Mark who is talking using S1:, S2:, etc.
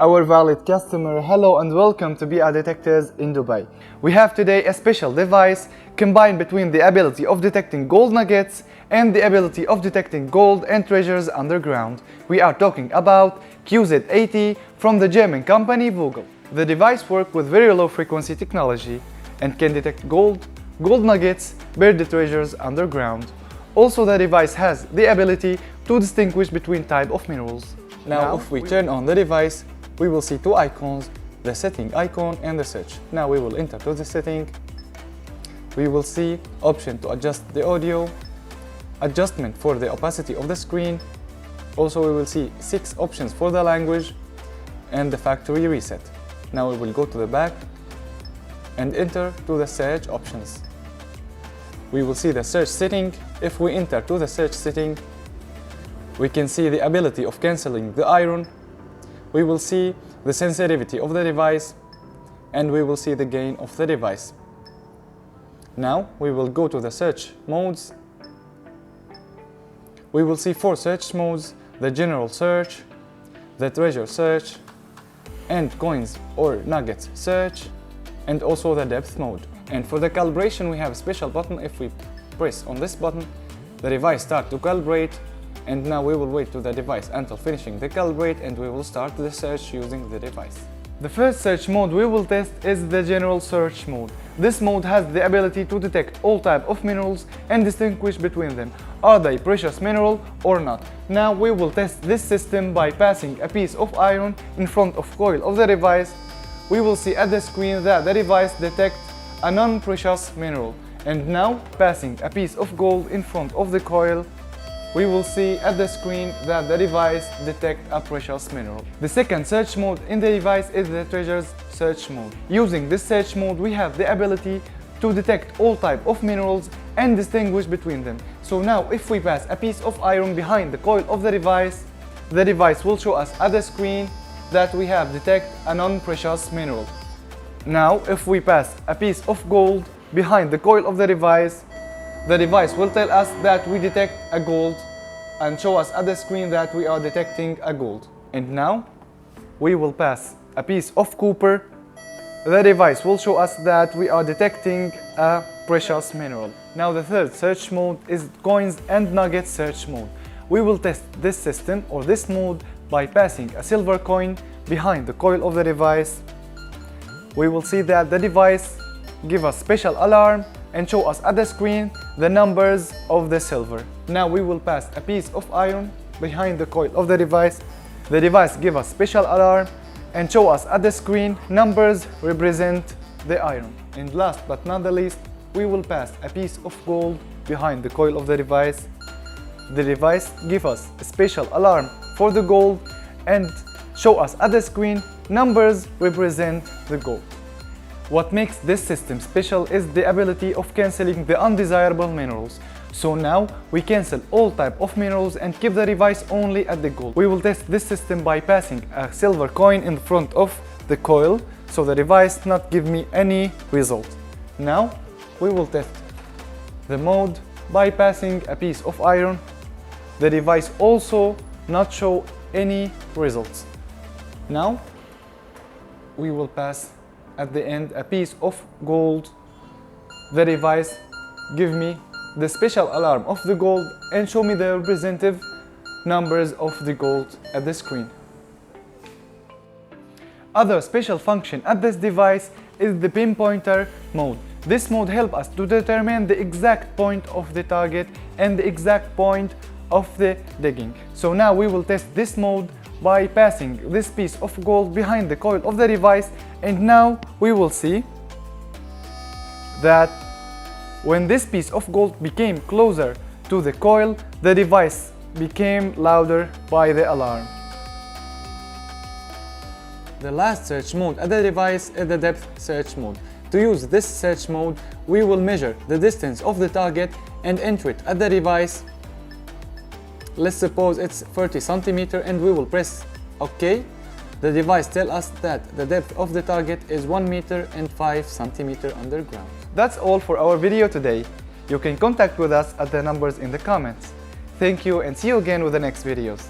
S1: Our valued customer, hello and welcome to BI Detectors in Dubai. We have today a special device combined between the ability of detecting gold nuggets and the ability of detecting gold and treasures underground. We are talking about QZ80 from the German company Vogel. The device works with very low frequency technology and can detect gold nuggets, buried treasures underground. Also, the device has the ability to distinguish between type of minerals. Now if we turn on the device, we will see two icons, the setting icon and the search. Now we will enter to the setting. We will see option to adjust the audio, adjustment for the opacity of the screen. Also we will see 6 options for the language and the factory reset. Now we will go to the back and enter to the search options. We will see the search setting. If we enter to the search setting, we can see the ability of cancelling the iron. We will see the sensitivity of the device and we will see the gain of the device. Now we will go to the search modes. We will see 4 search modes: the general search, the treasure search, and coins or nuggets search, and also the depth mode. And for the calibration, we have a special button. If we press on this button, the device starts to calibrate. And now we will wait to the device until finishing the calibrate and we will start the search using the device. The first search mode we will test is the general search mode. This mode has the ability to detect all type of minerals and distinguish between them. Are they precious mineral or not? Now we will test this system by passing a piece of iron in front of coil of the device. We will see at the screen that the device detects a non-precious mineral. And now passing a piece of gold in front of the coil, we will see at the screen that the device detects a precious mineral. The second search mode in the device is the treasures search mode. Using this search mode, we have the ability to detect all type of minerals and distinguish between them. So now if we pass a piece of iron behind the coil of the device will show us at the screen that we have detected a non-precious mineral. Now if we pass a piece of gold behind the coil of the device will tell us that we detect a gold and show us at the screen that we are detecting a gold. And now we will pass a piece of copper. The device will show us that we are detecting a precious mineral. Now the third search mode is coins and nuggets search mode. We will test this system or this mode by passing a silver coin behind the coil of the device. We will see that the device gives us special alarm and show us at the screen the numbers of the silver. Now we will pass a piece of iron behind the coil of the device. The device gives us special alarm and show us at the screen numbers represent the iron. And last but not the least, we will pass a piece of gold behind the coil of the device. The device gives us a special alarm for the gold and show us at the screen numbers represent the gold. What makes this system special is the ability of cancelling the undesirable minerals. So now we cancel all type of minerals and keep the device only at the gold. We will test this system by passing a silver coin in front of the coil so the device not give me any result. Now we will test the mode by passing a piece of iron. The device also not show any results. Now we will pass at the end a piece of gold. The device give me the special alarm of the gold and show me the representative numbers of the gold at the screen. Other special function at this device is the pinpointer mode. This mode helps us to determine the exact point of the target and the exact point of the digging. So now we will test this mode by passing this piece of gold behind the coil of the device, and now we will see that when this piece of gold became closer to the coil, the device became louder by the alarm. The last search mode at the device is the depth search mode. To use this search mode, we will measure the distance of the target and enter it at the device. Let's suppose it's 30 centimeters and we will press OK. The device tells us that the depth of the target is 1 meter and 5 centimeters underground. That's all for our video today. You can contact with us at the numbers in the comments. Thank you and see you again with the next videos.